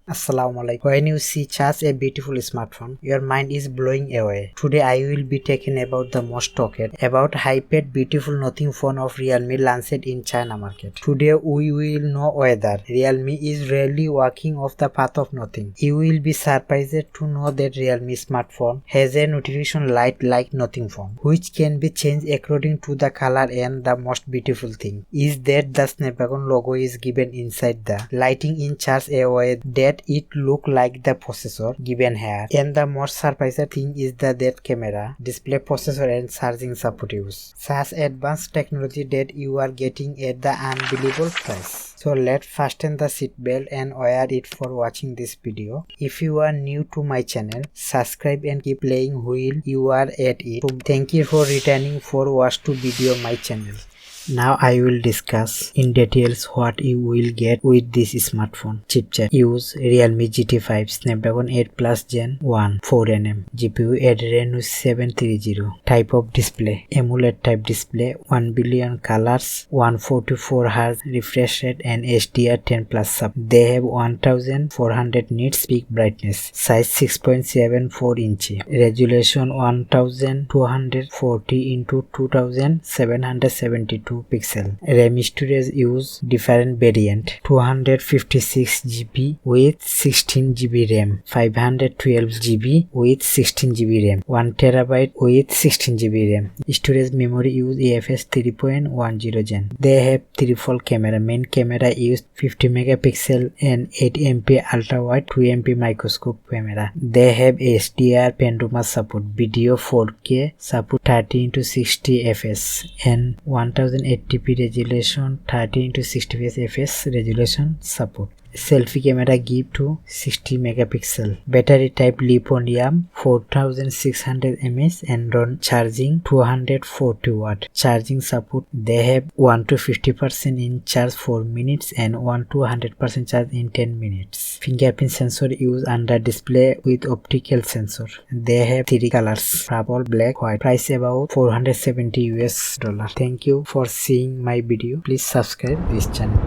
Assalamualaikum. When you see such a beautiful smartphone, your mind is blowing away. Today I will be talking about the most talked about hyped beautiful nothing phone of Realme launched in China market. Today we will know whether Realme is really walking off the path of nothing. You will be surprised to know that Realme smartphone has a notification light like nothing phone, which can be changed according to the color, and the most beautiful thing is that the Snapdragon logo is given inside the lighting in such a way that it look like the processor given here. And the most surprising thing is that camera, display, processor and charging support use such advanced technology that you are getting at the unbelievable price. So let's fasten the seatbelt and wear it for watching this video. If you are new to my channel, subscribe and keep playing while you are at it. So thank you for returning for watch to video my channel. Now I will discuss in details what you will get with this smartphone. Chipset: use Realme GT 5 Snapdragon 8 Plus Gen 1 4nm GPU Adreno 730. Type of display: AMOLED type display, 1 billion colors, 144Hz refresh rate and HDR10 plus sub. They have 1400 nits peak brightness. Size 6.74 inch. Resolution 1240 into 2772 pixel. RAM storage: use different variant: 256GB with 16GB RAM, 512GB with 16GB RAM, 1TB with 16GB RAM. Storage memory: use UFS 3.10 Gen. They have trifold camera. Main camera used 50 megapixel and 8MP ultra wide 2MP microscope camera. They have HDR panorama support, video 4K support, 30x60 fps and 1080p resolution, 30x60 fps resolution support. Selfie camera give to 60 megapixel. Battery type lithium 4600 mAh and run charging 240 watt. Charging support: they have 1 to 50% in charge 4 minutes and 1 to 100% charge in 10 minutes. Fingerprint sensor used under display with optical sensor. They have 3 colors: purple, black, white. Price about $470 US. Thank you for seeing my video. Please subscribe this channel.